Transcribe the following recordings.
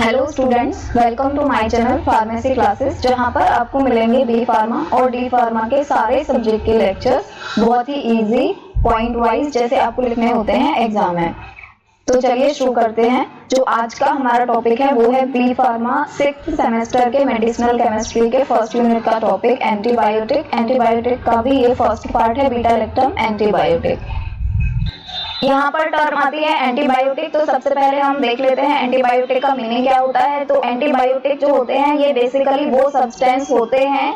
Hello students, welcome to my channel pharmacy classes, जहां पर आपको मिलेंगे बी फार्मा और डी फार्मा के सारे सब्जेक्ट के लेक्चर्स बहुत ही इजी पॉइंट वाइज जैसे आपको लिखने होते हैं एग्जाम में। तो चलिए शुरू करते हैं। जो आज का हमारा टॉपिक है वो है बी फार्मा 6th सेमेस्टर के मेडिसिनल केमिस्ट्री के फर्स्ट यूनिट का टॉपिक एंटीबायोटिक। एंटीबायोटिक का भी ये फर्स्ट पार्ट है, बीटा लैक्टम एंटीबायोटिक। यहाँ पर टर्म आती है एंटीबायोटिक। तो सबसे पहले हम देख लेते हैं एंटीबायोटिक का मीनिंग क्या होता है। तो एंटीबायोटिक जो होते हैं ये बेसिकली वो सब्सटेंस होते हैं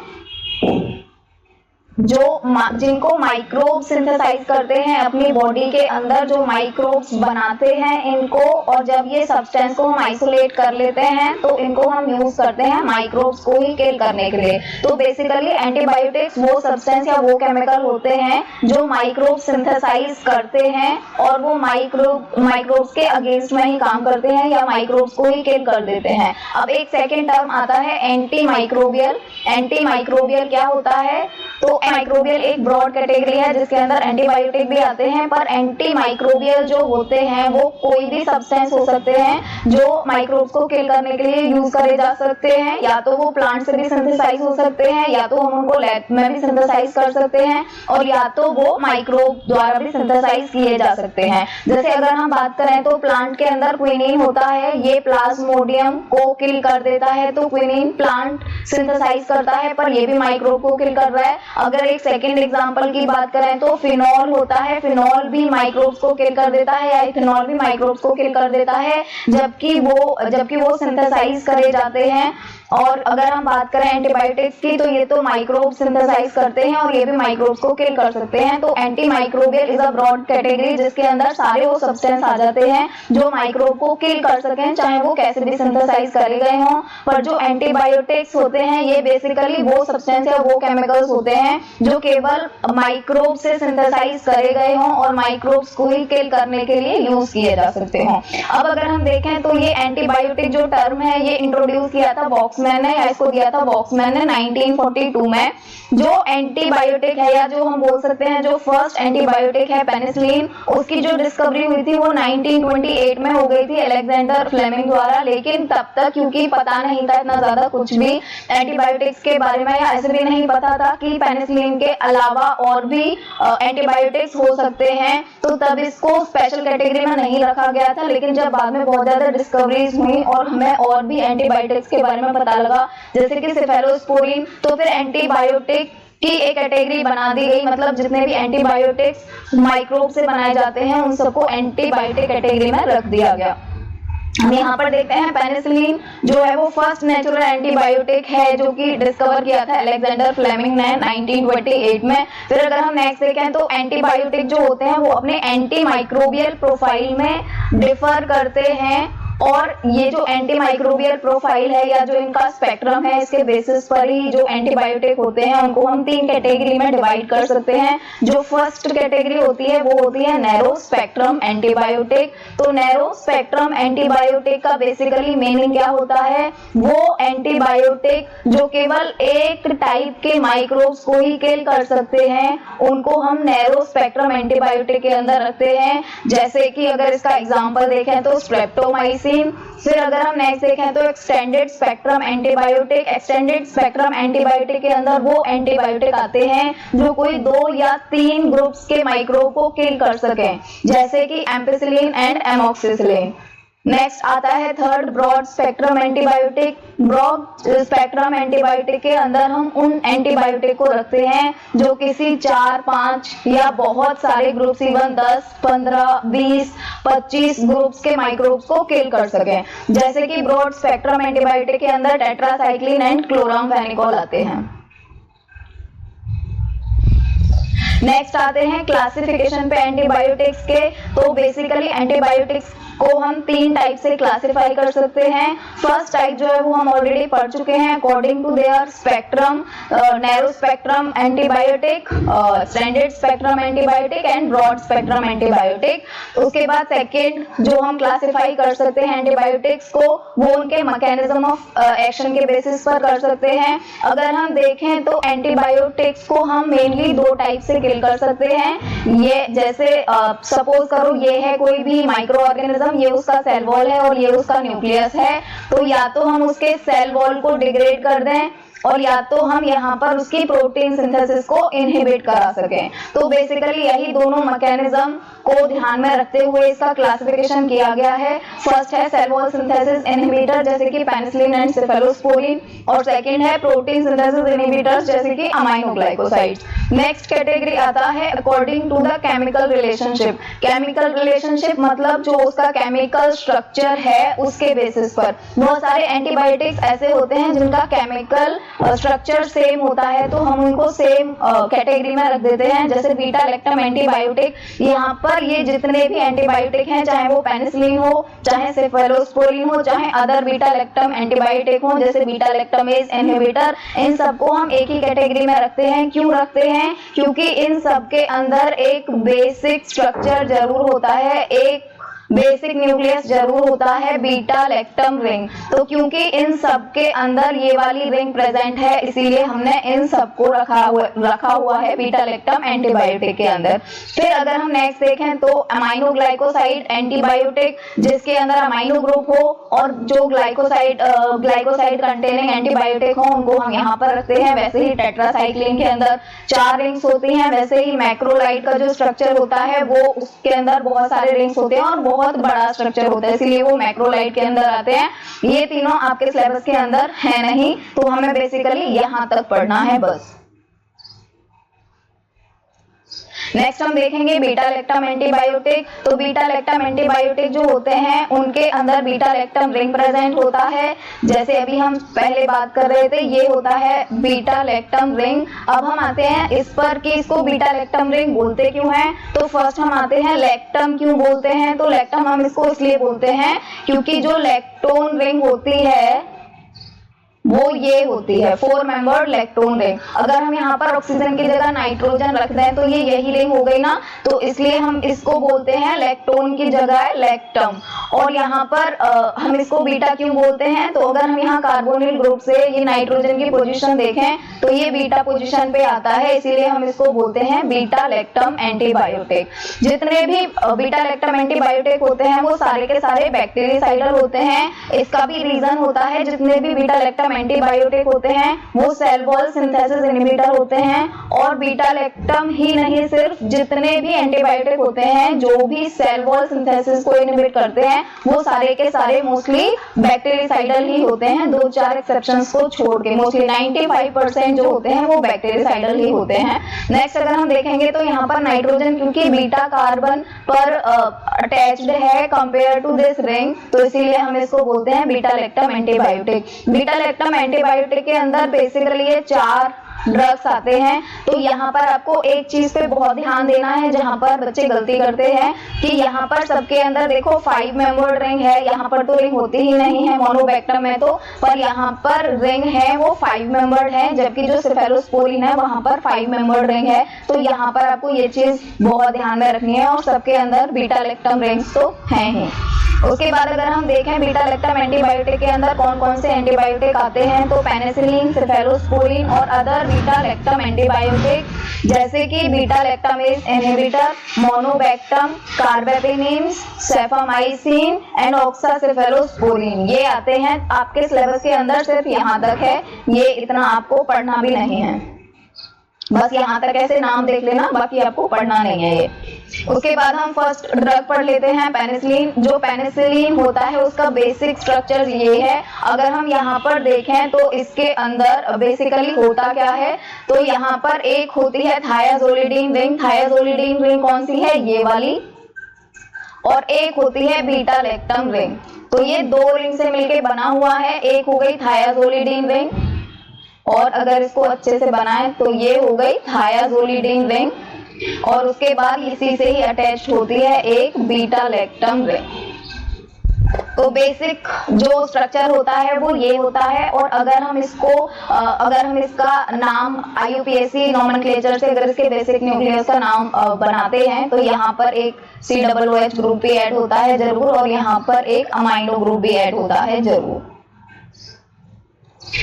जिनको माइक्रोब सिंथेसाइज करते हैं अपनी बॉडी के अंदर, जो माइक्रोब्स बनाते हैं इनको, और जब ये सब्सटेंस को हम आइसोलेट कर लेते हैं तो इनको हम यूज करते हैं माइक्रोब्स को ही किल करने के लिए। तो बेसिकली एंटीबायोटिक्स वो सब्सटेंस या वो केमिकल होते हैं जो माइक्रोब सिंथेसाइज करते हैं और वो माइक्रोब्स के अगेंस्ट में ही काम करते हैं या माइक्रोब्स को ही किल कर देते हैं। अब एक सेकेंड टर्म आता है एंटी माइक्रोबियल। एंटी माइक्रोबियल क्या होता है? तो माइक्रोबियल एक ब्रॉड कैटेगरी है जिसके अंदर एंटीबायोटिक भी आते हैं, पर एंटी माइक्रोबियल जो होते हैं वो कोई भी सब्सटेंस हो सकते हैं जो माइक्रोब्स को किल करने के लिए यूज करे जा सकते हैं। या तो वो प्लांट से भी सिंथेसाइज हो सकते हैं, या तो हम उनको लैब में भी सिंथेसाइज कर सकते हैं, और या तो वो माइक्रोब द्वारा भी सिंथेसाइज किए जा सकते हैं। जैसे अगर हम बात करें तो प्लांट के अंदर क्विनीन होता है, ये प्लाज्मोडियम को किल कर देता है। तो क्विनीन प्लांट सिंथेसाइज करता है पर ये भी माइक्रोब को किल कर रहा है। अगर एक सेकंड एग्जांपल की बात करें तो फिनॉल होता है, फिनॉल भी माइक्रोब्स को किल कर देता है, या इथेनॉल भी माइक्रोब्स को किल कर देता है, जबकि वो सिंथेसाइज करे जाते हैं। और अगर हम बात करें एंटीबायोटिक्स की तो ये तो माइक्रोब सिंथेसाइज करते हैं और ये भी माइक्रोब्स को किल कर सकते हैं। तो anti microbial is a broad category जिसके अंदर सारे वो सब्सटेंस आ जाते हैं जो माइक्रोब को किल कर सकें, चाहे वो कैसे भी सिंथेसाइज करे गए हों। पर जो एंटीबायोटिक्स होते हैं ये बेसिकली वो सब्सटेंस या वो केमिकल्स होते हैं जो केवल माइक्रोब से सिंथेसाइज करे गए हों और माइक्रोब्स को ही किल करने के लिए यूज किए जा सकते हों। अब अगर हम देखें तो ये एंटीबायोटिक जो टर्म है ये इंट्रोड्यूस किया था बॉक्समैन ने, या इसको दिया था बॉक्समैन ने 1942 में। जो एंटीबायोटिक है या जो हम बोल सकते हैं जो फर्स्ट एंटीबायोटिक है पेनिसिलिन, उसकी जो डिस्कवरी हुई थी वो 1928 में हो गई थी अलेक्जेंडर फ्लेमिंग द्वारा। लेकिन तब तक क्योंकि पता नहीं था इतना ज्यादा कुछ भी एंटीबायोटिक्स के बारे में, या ऐसे भी नहीं पता था कि पेनिसिलिन के अलावा और भी एंटीबायोटिक्स हो सकते हैं, तो तब इसको स्पेशल कैटेगरी में नहीं रखा गया था। लेकिन जब बाद में बहुत ज्यादा डिस्कवरीज हुई और हमें और भी एंटीबायोटिक्स के बारे में पता लगा जैसे कि सेफेलोस्पोरिन, तो फिर एंटीबायोटिक की एक कैटेगरी बना दी गई। मतलब जितने भी एंटीबायोटिक्स माइक्रोब से बनाए जाते हैं उन सबको एंटीबायोटिक कैटेगरी में रख दिया गया। हम यहाँ पर देखते हैं पेनिसिलिन जो है वो फर्स्ट नेचुरल एंटीबायोटिक है जो कि डिस्कवर किया था अलेक्जेंडर फ्लेमिंग ने 1928 में। फिर अगर हम नेक्स्ट देखें तो एंटीबायोटिक जो होते हैं वो अपने एंटी माइक्रोबियल प्रोफाइल में डिफर करते हैं, और ये जो एंटी माइक्रोबियल प्रोफाइल है या जो इनका स्पेक्ट्रम है इसके बेसिस पर ही जो एंटीबायोटिक होते हैं उनको हम 3 कैटेगरी में डिवाइड कर सकते हैं। जो फर्स्ट कैटेगरी होती है वो होती है नैरो स्पेक्ट्रम एंटीबायोटिक। तो नैरो स्पेक्ट्रम एंटीबायोटिक का बेसिकली मीनिंग क्या होता है? वो एंटीबायोटिक जो केवल एक टाइप के माइक्रोब्स को ही किल कर सकते हैं उनको हम नैरो स्पेक्ट्रम एंटीबायोटिक के अंदर रखते हैं। जैसे कि अगर इसका एग्जांपल देखें तो स्ट्रेप्टोमाइसिन। फिर अगर हम नेक्स्ट देखें तो extended spectrum antibiotic. Extended spectrum antibiotic के अंदर वो एंटीबायोटिक आते हैं जो कोई 2 या 3 ग्रुप्स के माइक्रोब को किल कर सकें, जैसे कि एम्पिसिलिन एंड एमोक्सिसिलिन। नेक्स्ट आता है third broad spectrum antibiotic. Broad spectrum antibiotic के अंदर हम उन एंटीबायोटिक को रखते हैं जो किसी 4, 5 या बहुत सारे ग्रुप्स, इवन 10, 15, 20, 25 ग्रुप्स के माइक्रोब्स को किल कर सकें। जैसे कि ब्रॉड स्पेक्ट्रम एंटीबायोटिक के अंदर टेट्रासाइक्लिन एंड क्लोरामफेनिकोल आते हैं। नेक्स्ट आते हैं क्लासिफिकेशन पे एंटीबायोटिक्स के। तो बेसिकली एंटीबायोटिक्स को हम 3 टाइप से क्लासिफाई कर सकते हैं। फर्स्ट टाइप जो है वो हम ऑलरेडी पढ़ चुके हैं, according to their spectrum, narrow spectrum antibiotic, standard spectrum antibiotic and broad spectrum antibiotic. उसके बाद सेकेंड जो हम क्लासिफाई कर सकते हैं एंटीबायोटिक्स को वो उनके मैकेनिज्म ऑफ एक्शन के बेसिस पर कर सकते हैं। अगर हम देखें तो एंटीबायोटिक्स को हम मेनली 2 टाइप से किल कर सकते हैं। ये जैसे सपोज करो ये है कोई भी माइक्रो ऑर्गेनिज्म मैकेनिज्म, ये उसका सेल वॉल है और ये उसका न्यूक्लियस है। तो या तो हम उसके सेल वॉल को डिग्रेड कर दें और या तो हम यहाँ पर उसकी प्रोटीन सिंथेसिस को इनहिबिट करा सकें। तो बेसिकली यही दोनों मैकेनिज्म को ध्यान में रखते हुए इसका क्लासिफिकेशन किया गया है। फर्स्ट है सेल वॉल सिंथेसिस इनहिबिटर जैसे कि पेनिसिलिन एंड सेफेलोस्पोरिन, और सेकंड है प्रोटीन सिंथेसिस इनहिबिटर्स जैसे कि अमाइनोग्लाइकोसाइड्स। नेक्स्ट कैटेगरी आता है according to the chemical relationship. Chemical relationship मतलब जो उसका केमिकल स्ट्रक्चर है उसके बेसिस पर। बहुत सारे एंटीबायोटिक्स ऐसे होते हैं जिनका केमिकल स्ट्रक्चर सेम होता है, तो हम उनको सेम कैटेगरी में रख देते हैं। जैसे बीटा लैक्टम एंटीबायोटिक, यहाँ पर ये जितने भी एंटीबायोटिक हैं, चाहे वो पेनिसिलिन हो, चाहे सेफेलोस्पोरिन हो, चाहे अदर बीटा लैक्टम एंटीबायोटिक हो जैसे बीटा लैक्टमेज इनहिबिटर, इन सबको हम एक ही कैटेगरी में रखते हैं। क्यों रखते हैं? क्योंकि इन सब के अंदर एक बेसिक स्ट्रक्चर जरूर होता है, एक बेसिक न्यूक्लियस जरूर होता है, बीटा लैक्टम रिंग। तो क्योंकि इन सब के अंदर ये वाली रिंग प्रेजेंट है, इसीलिए हमने इन सबको रखा हुआ है बीटा लैक्टम एंटीबायोटिक के अंदर। फिर अगर हम नेक्स्ट देखें तो अमाइनोग्लाइकोसाइड एंटीबायोटिक, जिसके अंदर अमाइनो ग्रुप हो और जो ग्लाइकोसाइड कंटेनिंग एंटीबायोटिक हो, उनको हम यहाँ पर रखते हैं। वैसे ही टेट्रासाइक्लिन के अंदर 4 रिंग्स होती हैं, वैसे ही मैक्रोलाइड का जो स्ट्रक्चर होता है वो उसके अंदर बहुत सारे रिंग्स होते हैं और बहुत बड़ा स्ट्रक्चर होता है, इसलिए वो मैक्रोलाइड के अंदर आते हैं। ये तीनों आपके सिलेबस के अंदर है नहीं, तो हमें बेसिकली यहां तक पढ़ना है बस। नेक्स्ट हम देखेंगे बीटा लैक्टम एंटीबायोटिक। तो बीटा लैक्टम एंटीबायोटिक जो होते हैं उनके अंदर बीटा लैक्टम रिंग प्रेजेंट होता है। जैसे अभी हम पहले बात कर रहे थे, ये होता है बीटा लैक्टम रिंग। अब हम आते हैं इस पर कि इसको बीटा लैक्टम रिंग बोलते क्यों हैं। तो फर्स्ट हम आते हैं लैक्टम क्यों बोलते हैं। तो लैक्टम हम इसको इसलिए बोलते हैं क्योंकि जो लैक्टोन रिंग होती है वो ये होती है 4 मेंबर्ड लैक्टोन रिंग। अगर हम यहाँ पर ऑक्सीजन की जगह नाइट्रोजन रख दें तो ये यही रिंग हो गई ना, तो इसलिए हम इसको बोलते हैं लैक्टोन की जगह लैक्टम। और यहाँ पर हम इसको बीटा क्यों बोलते हैं, तो अगर हम यहाँ कार्बोनिल ग्रुप से ये नाइट्रोजन की पोजीशन देखें तो ये बीटा पोजीशन पे आता है, इसीलिए हम इसको बोलते हैं बीटा लैक्टम एंटीबायोटिक। जितने भी बीटा लैक्टम एंटीबायोटिक होते हैं वो सारे के सारे बैक्टीरियासाइडल होते हैं। इसका भी रीजन होता है, जितने भी बीटा लैक्टम एंटीबायोटिक होते हैं वो सेल वॉल सिंथेसिस इनहिबिटर होते हैं। और बीटा लैक्टम ही नहीं, सिर्फ जितने भी एंटीबायोटिक होते हैं जो भी सेल वॉल सिंथेसिस को इनहिबिट करते हैं वो सारे के सारे मोस्टली बैक्टीरियासाइडल ही होते हैं, 2-4 एक्सेप्शंस को छोड़ के। मोस्टली 95% जो होते हैं वो बैक्टीरियासाइडल ही होते हैं। नेक्स्ट अगर हम देखेंगे तो यहाँ पर नाइट्रोजन क्योंकि बीटा कार्बन पर अटैच्ड है कंपेयर टू दिस रिंग, तो इसीलिए हम इसको बोलते हैं beta lactam antibiotic. Beta lactam antibiotic के अंदर बेसिकली ये 4 ड्रग्स आते हैं। तो यहाँ पर आपको एक चीज पे बहुत ध्यान देना है, जहाँ पर बच्चे गलती करते हैं कि यहाँ पर सबके अंदर देखो 5 मेंबर्ड रिंग है, यहाँ पर तो रिंग होती ही नहीं है मोनोबैक्टम में तो, पर यहाँ पर रिंग है वो 5 मेंबर्ड है, जबकि जो सेफेलोस्पोरिन है वहां पर 5 मेंबर्ड रिंग है। तो यहाँ पर आपको ये चीज बहुत ध्यान में रखनी है, और सबके अंदर बीटा लैक्टम रिंग्स तो हैं ही। उसके बाद अगर हम देखें बीटा लैक्टम एंटीबायोटिक के अंदर कौन कौन से एंटीबायोटिक आते हैं, तो पेनिसिलिन, सेफेलोस्पोरिन और अदर बीटा लैक्टम एंटीबायोटिक जैसे कि beta lactamase inhibitor, monobactam, carbapenems, cephamycin and oxacephalosporin, ये आते हैं आपके सिलेबस के अंदर। सिर्फ यहाँ तक है, ये इतना आपको पढ़ना भी नहीं है, बस यहाँ तक ऐसे नाम देख लेना, बाकी आपको पढ़ना नहीं है ये। उसके बाद हम फर्स्ट ड्रग पढ़ लेते हैं पेनिसिलिन। जो पेनिसिलिन होता है उसका बेसिक स्ट्रक्चर ये है। अगर हम यहाँ पर देखें तो इसके अंदर बेसिकली होता क्या है, तो यहाँ पर एक होती है थायाजोलिडीन रिंग। थायाजोलिडीन रिंग कौन सी है, ये वाली, और एक होती है बीटा लैक्टम रिंग। तो ये 2 रिंग से मिलकर बना हुआ है, एक हो गई थायाजोलिडीन रिंग, और अगर इसको अच्छे से बनाएं तो ये हो गई थायाजोलिडीन रिंग, और उसके बाद इसी से ही अटैच होती है एक बीटा लैक्टम रिंग। तो बेसिक जो स्ट्रक्चर होता है वो ये होता है। और अगर हम इसका नाम IUPAC नोमेनक्लेचर से अगर इसके बेसिक न्यूक्लियस का नाम बनाते हैं तो यहाँ पर एक COOH ग्रुप भी ऐड होता है जरूर, और यहाँ पर एक अमाइनो ग्रुप भी ऐड होता है जरूर।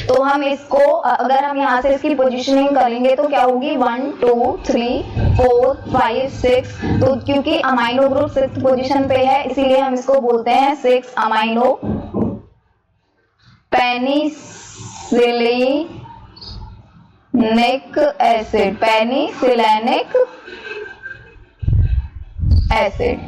तो हम इसको अगर हम यहाँ से इसकी पोजीशनिंग करेंगे तो क्या होगी 1 2 3 4 5 6। तो क्योंकि अमाइनो ग्रुप 6th पोजीशन पे है इसीलिए हम इसको बोलते हैं 6 अमाइनो पेनिसिलिनिक एसिड, पेनिसिलिनिक एसिड।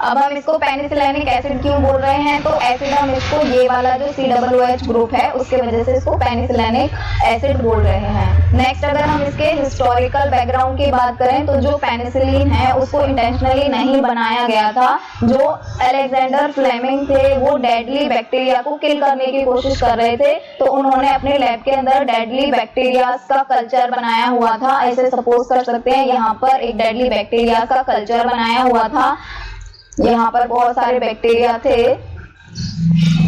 अब हम इसको पेनिसिलिनिक एसिड क्यों बोल रहे हैं, तो एसिड हम इसको ये वाला जो COOH ग्रुप है उसके वजह से इसको पेनिसिलिनिक एसिड बोल रहे हैं। नेक्स्ट अगर हम इसके हिस्टोरिकल बैकग्राउंड की बात करें तो जो पेनिसिलिन है उसको इंटेंशनली नहीं बनाया गया था। जो अलेक्जेंडर फ्लेमिंग थे वो डेडली बैक्टीरिया को किल करने की कोशिश कर रहे थे, तो उन्होंने अपने लैब के अंदर डेडली बैक्टीरिया का कल्चर बनाया हुआ था। ऐसे सपोज कर सकते हैं यहाँ पर एक डेडली बैक्टीरिया का कल्चर बनाया हुआ था, यहाँ पर बहुत सारे बैक्टीरिया थे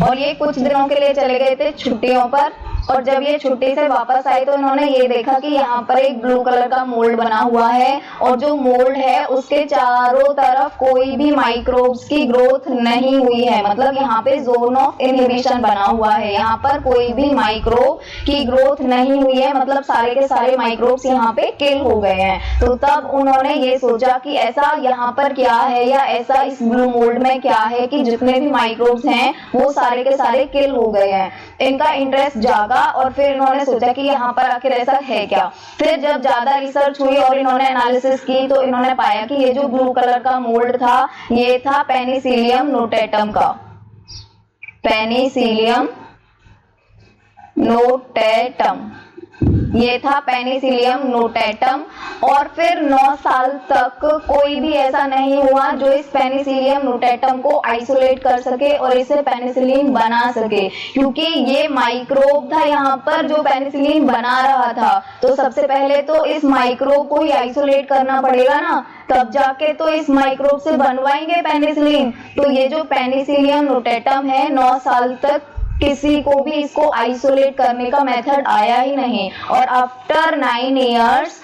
और ये कुछ दिनों के लिए चले गए थे छुट्टियों पर। और जब ये छुट्टी से वापस आए तो इन्होंने ये देखा कि यहाँ पर एक ब्लू कलर का मोल्ड बना हुआ है और जो मोल्ड है उसके चारों तरफ कोई भी माइक्रोब्स की ग्रोथ नहीं हुई है, मतलब यहाँ पे जोन ऑफ इनहिबिशन बना हुआ है, यहाँ पर कोई भी माइक्रोब की ग्रोथ नहीं हुई है, मतलब सारे के सारे माइक्रोब्स यहाँ पे किल हो गए हैं। तो तब उन्होंने ये सोचा कि ऐसा यहाँ पर क्या है या ऐसा इस ब्लू मोल्ड में क्या है कि जितने भी माइक्रोब्स हैं वो सारे के सारे किल हो गए हैं। इनका इंटरेस्ट जागा और फिर इन्होंने सोचा कि यहाँ पर आखिर ऐसा है क्या। फिर जब ज्यादा रिसर्च हुई और इन्होंने एनालिसिस की तो इन्होंने पाया कि ये जो ब्लू कलर का मोल्ड था ये था पेनिसिलियम नोटेटम का, पेनिसिलियम नोटेटम, ये था पेनिसिलियम नोटेटम। और फिर 9 साल तक कोई भी ऐसा नहीं हुआ जो इस पेनिसिलियम नोटेटम को आइसोलेट कर सके और इसे पेनिसिलिन बना सके, क्योंकि ये माइक्रोब था यहाँ पर जो पेनिसिलिन बना रहा था। तो सबसे पहले तो इस माइक्रोब को ही आइसोलेट करना पड़ेगा ना, तब जाके तो इस माइक्रोब से बनवाएंगे पेनिसिलिन। तो ये जो पेनिसिलियम नोटेटम है 9 साल तक किसी को भी इसको आइसोलेट करने का मेथड आया ही नहीं। और आफ्टर 9 इयर्स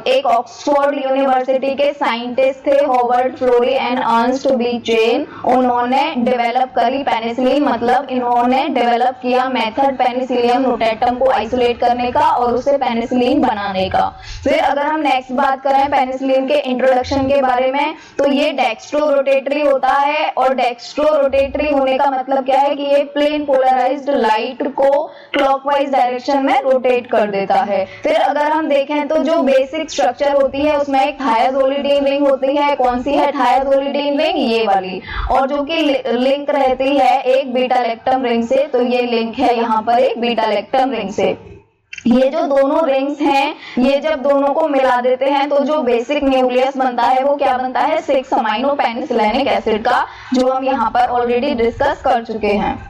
एक ऑक्सफोर्ड यूनिवर्सिटी के साइंटिस्ट थे Howard Florey and Ernst B Chain, उन्होंने डेवलप करी पेनिसिलिन, मतलब इन्होंने डेवलप किया मेथड पेनिसिलियम नोटेटम को आइसोलेट करने का और उसे पेनिसिलिन बनाने का। फिर अगर हम नेक्स्ट बात करें पेनिसिलिन के इंट्रोडक्शन के बारे में तो ये डेक्स्ट्रो रोटेटरी होता है। और डेक्स्ट्रो रोटेटरी होने का मतलब क्या है कि ये प्लेन पोलराइज्ड लाइट को क्लॉकवाइज डायरेक्शन में रोटेट कर देता है। फिर अगर हम देखें तो जो बेसिक स्ट्रक्चर होती है उसमें एक थायाजोलिडीन रिंग होती है। कौन सी है थायाजोलिडीन रिंग? ये वाली। और जो कि लिंक रहती है एक बीटा लैक्टम रिंग से, तो ये लिंक है यहाँ पर एक बीटा लैक्टम रिंग से। ये जो दोनों रिंग्स हैं ये जब दोनों को मिला देते हैं तो जो बेसिक न्यूक्लियस बनता है वो क्या बनता है 6 अमाइनो पेनिसिलिनिक एसिड का, जो हम यहाँ पर ऑलरेडी डिस्कस कर चुके हैं।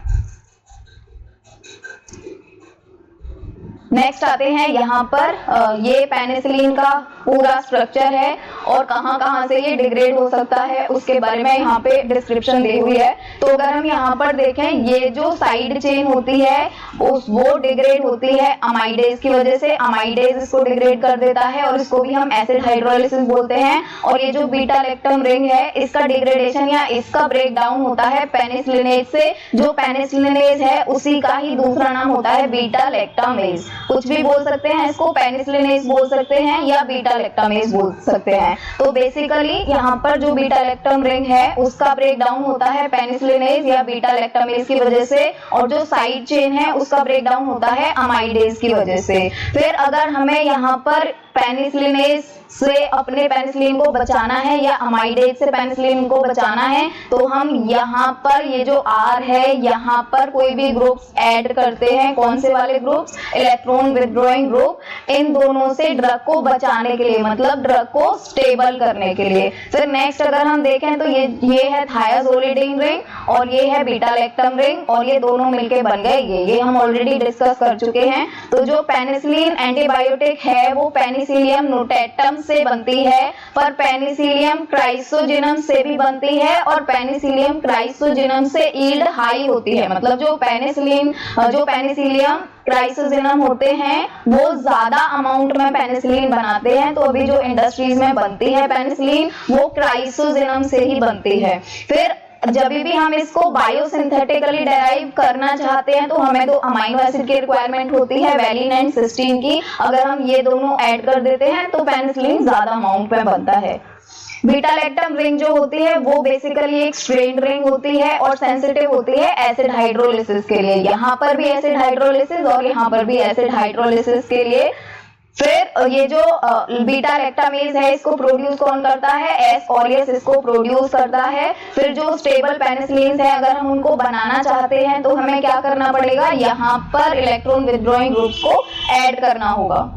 नेक्स्ट आते हैं यहाँ पर ये पेनिसिलिन का पूरा स्ट्रक्चर है और कहाँ से ये डिग्रेड हो सकता है उसके बारे में यहाँ पे डिस्क्रिप्शन दी हुई है। तो अगर हम यहाँ पर देखें ये जो साइड चेन होती है वो डिग्रेड होती है अमाइडेज की वजह से। अमाइडेज इसको डिग्रेड कर देता है और इसको भी हम एसिड हाइड्रोलिसिस बोलते हैं। और ये जो बीटा लैक्टम रिंग है इसका डिग्रेडेशन या इसका ब्रेक डाउन होता है पेनिसिलिनेज से। जो पेनिसिलिनेज है उसी का ही दूसरा नाम होता है बीटा लैक्टामेज। कुछ भी बोल सकते हैं इसको, पेनिसिलिनेज बोल सकते हैं या बीटा लैक्टामेज बोल सकते हैं। तो बेसिकली यहाँ पर जो बीटा लैक्टम रिंग है उसका ब्रेक डाउन होता है पेनिसिलिनेज या बीटा लैक्टामेज की वजह से, और जो साइड चेन है उसका ब्रेक डाउन होता है अमाइडेज की वजह से। फिर अगर हमें यहाँ पर पेनिसिलिनेज से अपने पेनिसिलिन को बचाना है या अमाइडेज से पेनिसिलिन को बचाना है तो हम यहाँ पर ये जो R है यहाँ पर कोई भी ग्रुप्स ऐड करते हैं। कौन से वाले ग्रुप्स? Electron withdrawing group. इन दोनों से ड्रग को बचाने के लिए, मतलब ड्रग को स्टेबल करने के लिए। फिर नेक्स्ट अगर हम देखें तो ये है थायाजोलिडीन रिंग और ये है बीटा लैक्टम रिंग और ये दोनों मिलके बन गए ये हम ऑलरेडी डिस्कस कर चुके हैं। तो जो पेनिसिलिन एंटीबायोटिक है वो पेनिसिलियम नोटेटम से बनती है, पर पेनिसिलियम क्राइसोजिनम से भी बनती है और पेनिसिलियम क्राइसोजिनम से यील्ड हाई होती है। मतलब जो पेनिसिलियम क्राइसोजिनम होते हैं वो ज्यादा अमाउंट में पेनिसिलिन बनाते हैं। तो अभी जो इंडस्ट्रीज में बनती है पेनिसिलिन वो क्राइसोजिनम से ही बनती है। फिर जब भी हम इसको बायोसिंथेटिकली डेराइव करना चाहते हैं तो हमें तो अमीनो एसिड की रिक्वायरमेंट होती है, वेलिन एंड सिस्टीन की। अगर हम ये दोनों ऐड कर देते हैं तो पेनिसिलिन ज्यादा अमाउंट में बनता है। बीटा लैक्टम रिंग जो होती है वो बेसिकली एक स्ट्रेन्ड रिंग होती है और सेंसिटिव होती है एसिड हाइड्रोलिसिस के लिए। यहाँ पर भी एसिड हाइड्रोलिसिस और यहाँ पर भी एसिड हाइड्रोलिसिस के लिए। फिर ये जो बीटा लैक्टामेज है इसको प्रोड्यूस कौन करता है, एस ऑरियस इसको प्रोड्यूस करता है। फिर जो स्टेबल पेनिसिलिन है अगर हम उनको बनाना चाहते हैं तो हमें क्या करना पड़ेगा, यहाँ पर इलेक्ट्रॉन विथड्रॉइंग ग्रुप्स को ऐड करना होगा।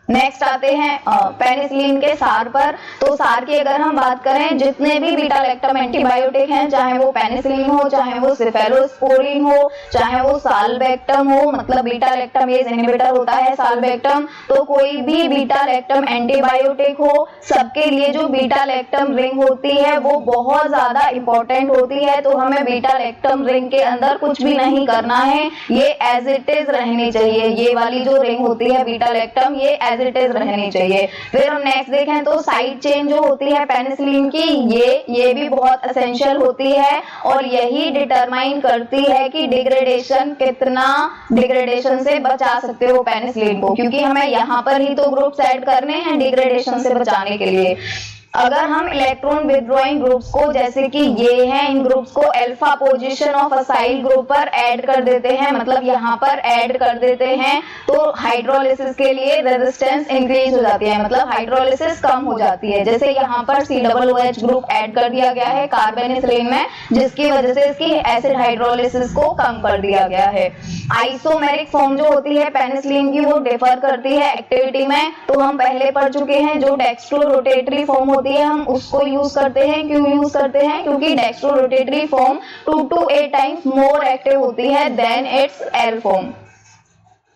नेक्स्ट आते हैं पेनिसिलिन के सार पर। तो सार की अगर हम बात करें, जितने भी बीटा लैक्टम एंटीबायोटिक हैं, चाहे वो पेनिसिलिन हो, चाहे वो सेफेलोस्पोरिन हो, चाहे वो साल्बेक्टम हो, मतलब बीटा लैक्टामेज इनहिबिटर होता है साल्बेक्टम, तो कोई भी बीटा लैक्टम एंटीबायोटिक हो, सबके लिए जो बीटा लैक्टम रिंग होती है वो बहुत ज्यादा इंपॉर्टेंट होती है। तो हमें बीटा लैक्टम रिंग के अंदर कुछ भी नहीं करना है, ये एज इट इज रहनी चाहिए। ये वाली जो रिंग होती है बीटा लैक्टम, ये एज इट इज रहनी चाहिए। फिर हम नेक्स्ट देखें तो साइड चेन जो होती है पेनिसिलिन की, ये भी बहुत एसेंशियल होती है और यही डिटरमाइन करती है कि डिग्रेडेशन कितना, डिग्रेडेशन से बचा सकते हो पेनिसिलिन को, क्योंकि हमें यहाँ पर ही तो ग्रुप्स ऐड करने हैं डिग्रेडेशन से बचाने के लिए। अगर हम इलेक्ट्रॉन विथड्रॉइंग ग्रुप्स को, जैसे कि ये हैं, इन ग्रुप्स को alpha position of acyl group पर ऐड कर देते हैं, मतलब यहाँ पर ऐड कर देते हैं, तो हाइड्रोलिसिस के लिए रेजिस्टेंस इंक्रीज हो जाती है, मतलब हाइड्रोलिसिस कम हो जाती है। जैसे यहाँ पर COOH ग्रुप ऐड कर दिया गया है कार्बेनिसिलिन में, जिसकी वजह से इसकी एसिड हाइड्रोलिसिस को कम कर दिया गया है। आइसोमेरिक फॉर्म जो होती है पेनिसिलिन की वो डिफर करती है एक्टिविटी में, तो हम पहले पढ़ चुके हैं। जो डेक्स्ट्रो रोटेटरी फॉर्म हम उसको यूज करते हैं। क्यों यूज करते हैं? क्योंकि dextro rotatory form 2 to 8 times more active होती है देन इट्स एल फॉर्म।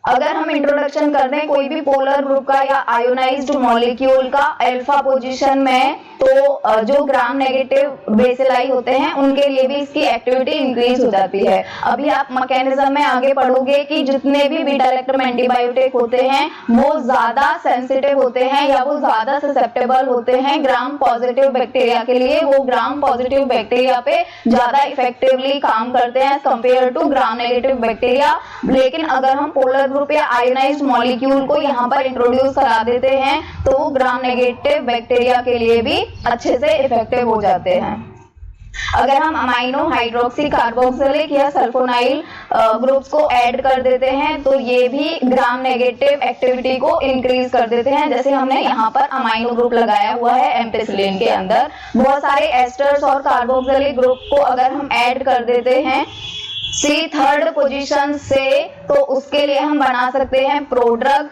अगर हम इंट्रोडक्शन कर दें कोई भी पोलर ग्रुप का या आयोनाइज्ड मॉलिक्यूल का अल्फा पोजीशन में, तो जो ग्राम नेगेटिव बेसिलाई होते हैं उनके लिए भी इसकी एक्टिविटी इंक्रीज हो जाती है। अभी आप मैकेनिज्म में आगे पढ़ोगे कि जितने भी बीटा लैक्टम एंटीबायोटिक होते हैं वो ज्यादा सेंसिटिव होते हैं या वो ज्यादा ससेप्टेबल होते हैं ग्राम पॉजिटिव बैक्टीरिया के लिए। वो ग्राम पॉजिटिव बैक्टीरिया पे ज्यादा इफेक्टिवली काम करते हैं compare to gram negative bacteria. लेकिन अगर हम पोलर ग्रुप या आयोनाइज्ड मॉलिक्यूल को यहाँ पर इंट्रोड्यूस करा देते हैं तो ग्राम नेगेटिव बैक्टीरिया के लिए भी अच्छे से इफेक्टिव हो जाते हैं। अगर हम अमाइनो हाइड्रोक्सी कार्बोक्सिलिक या सल्फोनाइल ग्रुप्स को ऐड कर देते हैं तो ये भी ग्राम नेगेटिव एक्टिविटी को इंक्रीज कर देते हैं। जैसे हमने यहाँ पर अमाइनो ग्रुप लगाया हुआ है एम्पिसिलिन के अंदर, बहुत सारे एस्टर्स और कार्बोक्सिलिक ग्रुप को अगर हम ऐड कर देते हैं C3rd पोजीशन से, तो उसके लिए हम बना सकते हैं प्रोड्रग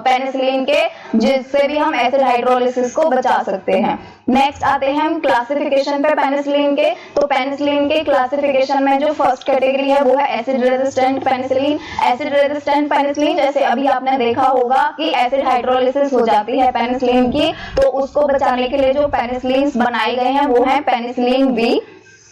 पेनिसिलिन के, जिससे भी हम एसिड हाइड्रोलिसिस को बचा सकते हैं। नेक्स्ट आते हैं हम क्लासिफिकेशन पे पेनिसिलिन के। तो पेनिसिलिन के क्लासिफिकेशन में जो फर्स्ट कैटेगरी है वो है acid resistant penicillin. Acid resistant penicillin, जैसे अभी आपने देखा होगा कि एसिड हाइड्रोलिसिस हो जाती है पेनिसिलिन की, तो उसको बचाने के लिए जो पेनिसिलिन बनाए गए हैं वो है पेनिसिलिन बी।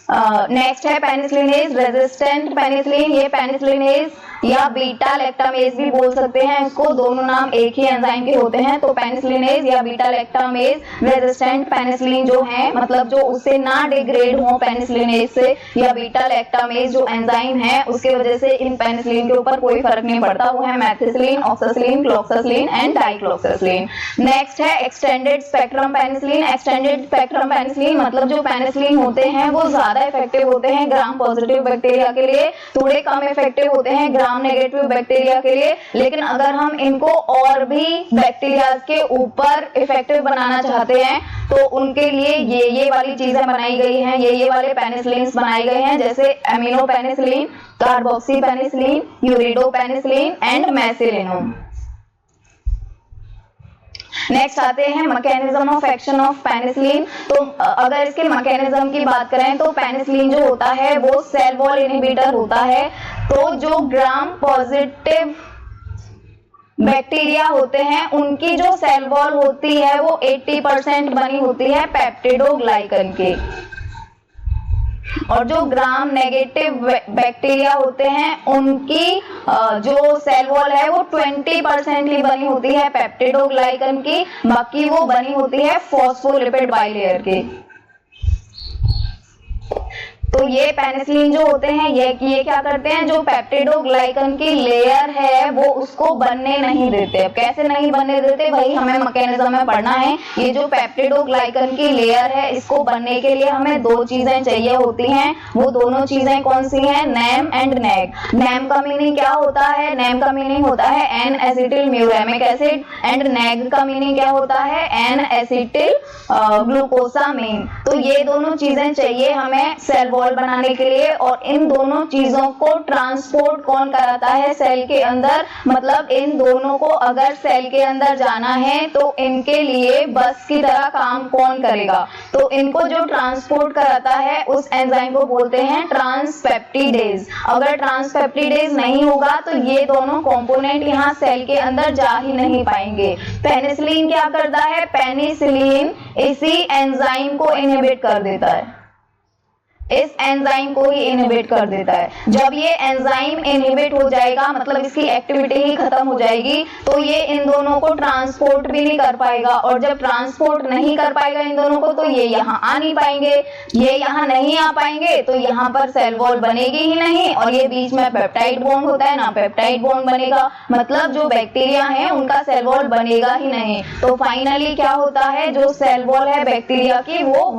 नेक्स्ट है पेनिसिलिनेज रेजिस्टेंट पेनिसिलिन। ये पेनिसिलिनेज या बीटा लैक्टामेज भी बोल सकते हैं इसको, दोनों नाम एक ही एंजाइम के होते हैं। तो पेनिसिलिनेज या बीटा लैक्टामेज रेजिस्टेंट पेनिसिलिन जो है, मतलब जो उससे ना डिग्रेड हो पेनिसिलिनेज से, या बीटा लैक्टामेज जो एंजाइम है उसके वजह से इन पेनिसिलिन के ऊपर कोई फर्क नहीं पड़ता, वो है methicillin, oxacillin, cloxacillin and dicloxacillin. Next है extended spectrum penicillin. Extended spectrum penicillin मतलब जो पेनिसिलिन होते हैं वो ज्यादा इफेक्टिव होते हैं ग्राम पॉजिटिव बैक्टीरिया के लिए, थोड़े कम इफेक्टिव होते हैं ग्राम नेगेटिव बैक्टीरिया के लिए। लेकिन अगर हम इनको और भी बैक्टीरिया के ऊपर इफेक्टिव बनाना चाहते हैं तो उनके लिए ये वाली चीजें बनाई गई हैं, ये वाले पेनिसिलिन बनाए गए हैं, जैसे amino penicillin, carboxy penicillin, ureido penicillin and mecillinam. Next आते हैं mechanism of action of penicillin. तो अगर इसके मैकेनिज्म की बात करें तो पेनिसिलिन जो होता है वो सेल वॉल इनहिबिटर होता है। तो जो ग्राम पॉजिटिव बैक्टीरिया होते हैं उनकी जो सेल वॉल होती है वो 80% बनी होती है पेप्टिडोग्लाइकन की, और जो ग्राम नेगेटिव बैक्टीरिया होते हैं उनकी जो सेल वॉल है वो 20% ही बनी होती है पेप्टिडोग्लाइकन की, बाकी वो बनी होती है फॉस्फोलिपिड बाइलेयर की। तो ये पेनिसिलिन जो होते हैं ये क्या करते हैं, जो पेप्टिडोग्लाइकन की लेयर है वो उसको बनने नहीं देते। अब कैसे नहीं बनने देते, वही हमें मैकेनिज्म में पढ़ना है। ये जो पेप्टिडोग्लाइकन की लेयर है इसको बनने के लिए हमें दो चीजें चाहिए होती हैं। वो दोनों चीजें कौन सी हैं, नेम एंड नैग। नेम का मीनिंग क्या होता है, नेम का मीनिंग होता है N acetyl muramic acid and NAG का मीनिंग क्या होता है, एन एसिटिल ग्लूकोसामीन। तो ये दोनों चीजें चाहिए हमें सेल वॉल बनाने के लिए, और इन दोनों चीजों को ट्रांसपोर्ट कौन कराता है सेल के अंदर, मतलब इन दोनों को अगर सेल के अंदर जाना है तो इनके लिए बस की तरह काम कौन करेगा। तो इनको जो ट्रांसपोर्ट कराता है उस एंजाइम को बोलते हैं ट्रांसपेप्टिडेज। अगर ट्रांसपेप्टिडेज नहीं होगा तो ये दोनों कंपोनेंट यहाँ सेल के अंदर जा ही नहीं पाएंगे। पेनिसिलिन क्या करता है, पेनिसिलिन इसी एंजाइम को इनहिबिट कर देता है, इस एंजाइम को ही इनहिबिट कर देता है। जब ये एंजाइम इनहिबिट हो जाएगा, मतलब इसकी एक्टिविटी ही खत्म हो जाएगी, तो ये इन दोनों को ट्रांसपोर्ट भी नहीं कर पाएगा, और जब ट्रांसपोर्ट नहीं कर पाएगा इन दोनों को तो ये यहाँ आ नहीं पाएंगे। ये यहाँ नहीं आ पाएंगे तो यहाँ पर सेल वॉल बनेगी ही नहीं, और ये बीच में पेप्टाइड बॉन्ड होता है ना, पेप्टाइड बॉन्ड बनेगा, मतलब जो बैक्टीरिया है उनका सेल वॉल बनेगा ही नहीं। तो फाइनली क्या होता है, जो सेल वॉल है बैक्टीरिया की वो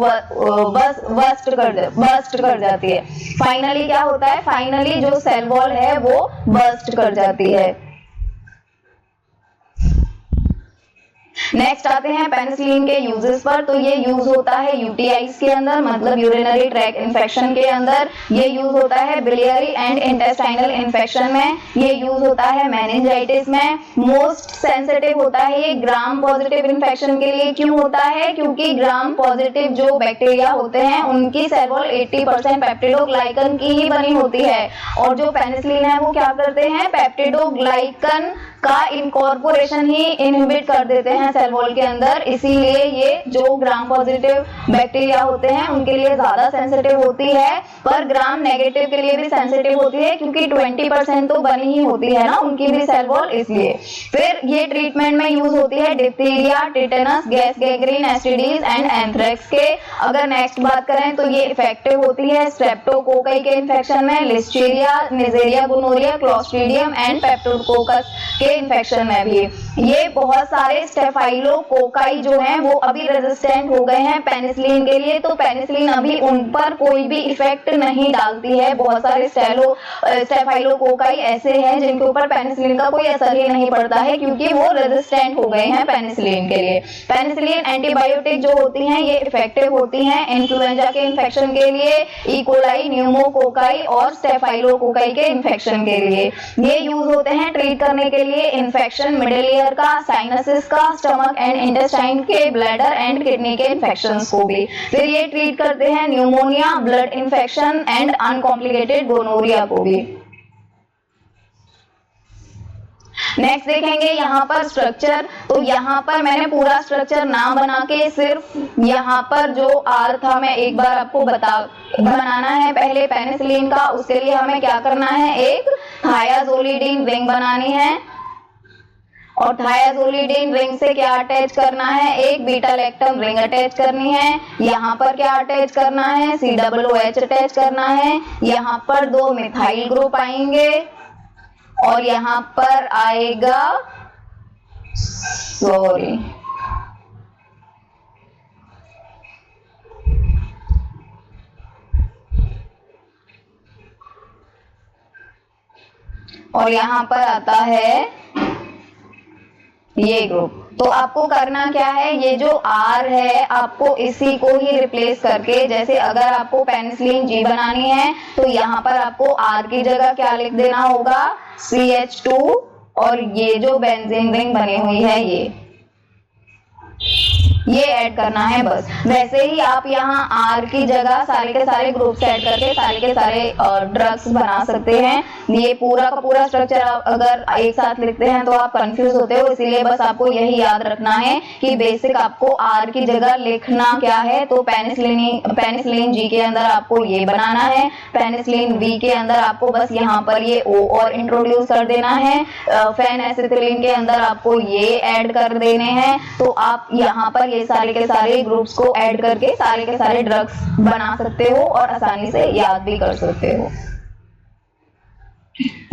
बस्ट कर जाती है। फाइनली क्या होता है, फाइनली जो सेल वॉल है वो बस्ट कर जाती है। नेक्स्ट आते हैं पेनिसिलिन के यूजेस पर। तो ये यूज होता है यूटीआईज के अंदर, मतलब यूरिनरी ट्रैक इन्फेक्शन के अंदर। ये यूज होता है बिलियरी एंड इंटेस्टाइनल इन्फेक्शन में। ये यूज होता है मेनिंजाइटिस में। मोस्ट सेंसिटिव होता है ये ग्राम पॉजिटिव इन्फेक्शन के लिए। क्यों होता है, क्योंकि ग्राम पॉजिटिव जो बैक्टीरिया होते हैं उनकी सेल वॉल 80% पेप्टिडोग्लाइकन की ही बनी होती है, और जो पेनिसिलिन है वो क्या करते हैं, पेप्टिडोग्लाइकन का इनकॉर्पोरेशन ही इनहिबिट कर देते हैं सेल वॉल के अंदर। इसीलिए ये जो ग्राम पॉजिटिव बैक्टीरिया होते हैं उनके लिए ज्यादा सेंसिटिव होती है, पर ग्राम नेगेटिव के लिए भी सेंसिटिव होती है, क्योंकि 20% तो बनी ही होती है ना उनकी भी सेल वॉल, इसलिए। फिर ये ट्रीटमेंट में यूज होती है diphtheria, tetanus, gas gangrene, STDs and anthrax के। अगर नेक्स्ट बात करें तो ये इफेक्टिव होती है स्ट्रेप्टोकोकाई के इन्फेक्शन में, Listeria, Neisseria, gonorrhoea, Clostridium and Peptococcus के इन्फेक्शन में भी। ये बहुत सारे स्टेफाइलोकोकाई जो हैं वो अभी रेजिस्टेंट हो गए हैं पेनिसिलिन के लिए, तो पेनिसिलिन अभी उन पर कोई भी इफेक्ट नहीं डालती है। बहुत सारे स्टेफाइलोकोकाई ऐसे हैं जिनके ऊपर पेनिसिलिन का कोई असर ही नहीं पड़ता है, क्योंकि वो रेजिस्टेंट हो गए हैं पेनिसिलिन के लिए। पेनिसिलिन एंटीबायोटिक जो होती हैं ये इफेक्टिव होती हैं इन्फ्लुएंजा के इन्फेक्शन के लिए, इकोलाई, न्यूमोकोकाई और स्टेफाइलोकोकाई के इन्फेक्शन के लिए। ये यूज होते हैं ट्रीट करने के लिए इन्फेक्शन मिडिल ईयर का, साइनसिस का, स्टमक एंड इंटेस्टाइन के, ब्लैडर एंड किडनी के इन्फेक्शंस को भी। फिर ये ट्रीट करते हैं pneumonia, blood infection and uncomplicated gonorrhoea को भी। नेक्स्ट देखेंगे यहाँ पर स्ट्रक्चर। तो यहाँ पर मैंने पूरा स्ट्रक्चर ना बना के सिर्फ यहाँ पर जो आर था मैं एक बार आपको बनाना है पहले पेनिसिलिन का। उसके लिए हमें क्या करना है, एक थायाजोलिडीन रिंग बनानी है, और थायाजोलिडीन रिंग से क्या अटैच करना है, एक बीटा लैक्टम रिंग अटैच करनी है। यहाँ पर क्या अटैच करना है, COOH अटैच करना है। यहाँ पर 2 मिथाइल ग्रुप आएंगे, और यहाँ पर आएगा और यहाँ पर आता है ये ग्रुप। तो आपको करना क्या है, ये जो R है आपको इसी को ही रिप्लेस करके, जैसे अगर आपको पेनिसिलिन G बनानी है तो यहाँ पर आपको R की जगह क्या लिख देना होगा, CH2, और ये जो बेंजीन रिंग बनी हुई है ये ऐड करना है बस। वैसे ही आप यहाँ R की जगह सारे के सारे ग्रुप्स ऐड करके सारे के सारे ड्रग्स बना सकते हैं। ये पूरा का पूरा स्ट्रक्चर अगर एक साथ लिखते हैं तो आप कंफ्यूज होते हो, इसीलिए बस आपको यही याद रखना है कि बेसिक आपको R की जगह लिखना क्या है। तो पेनिसिलिन G के अंदर आपको ये बनाना है, पेनिसिलिन V के अंदर आपको बस यहाँ पर ये O और इंट्रोड्यूस कर देना है, फेनएसिथिलीन के अंदर आपको ये ऐड कर देने हैं। तो आप यहाँ पर ये सारे के सारे ग्रुप्स को ऐड करके सारे के सारे ड्रग्स बना सकते हो और आसानी से याद भी कर सकते हो।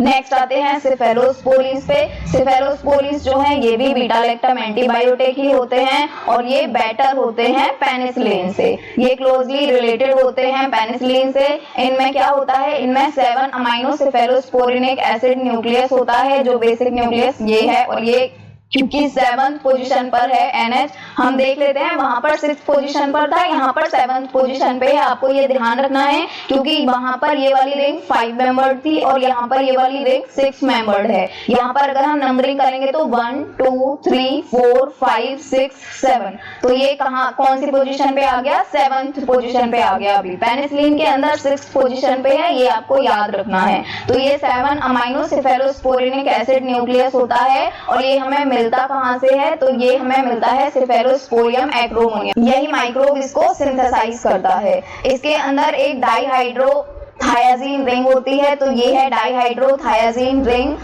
नेक्स्ट आते हैं सेफेलोस्पोरिन्स पे। सेफेलोस्पोरिन्स जो है ये भी बीटा लैक्टम एंटीबायोटिक ही होते हैं और ये बेटर होते हैं पेनिसिलिन से, ये क्लोजली रिलेटेड होते हैं पेनिसिलिन से। इनमें क्या होता है, इनमें 7 अमाइनो सेफेलोस्पोरिनिक एसिड न्यूक्लियस होता है, जो बेसिक न्यूक्लियस ये है, और ये क्योंकि 7th पोजीशन पर है NH, हम देख लेते हैं वहां पर 6th पोजीशन पर था, यहाँ पर 7th पोजीशन पे है। आपको ये ध्यान रखना है क्योंकि वहां पर ये वाली रिंग 5 मेंबर्ड थी और यहाँ पर ये वाली रिंग 6 मेंबर्ड है। यहाँ पर अगर हम नंबरिंग करेंगे तो 1 2 3 4 5 6 7, तो ये कहाँ कौन सी पोजीशन पे आ गया, 7th पोजीशन पे आ गया। अभी पेनिसिलिन के अंदर 6th पोजीशन पे है, ये आपको याद रखना है। तो ये 7 अमाइनो सेफेलोस्पोरिनिक एसिड न्यूक्लियस होता है और ये हमें मिलता कहां से है, तो ये हमें मिलता है सेफेलोस्पोरियम एक्रोमोनियम, यही माइक्रोब इसको सिंथेसाइज करता है। इसके अंदर एक डाइहाइड्रोथायाजीन रिंग होती है, तो ये है डाइहाइड्रोथायाजीन रिंग,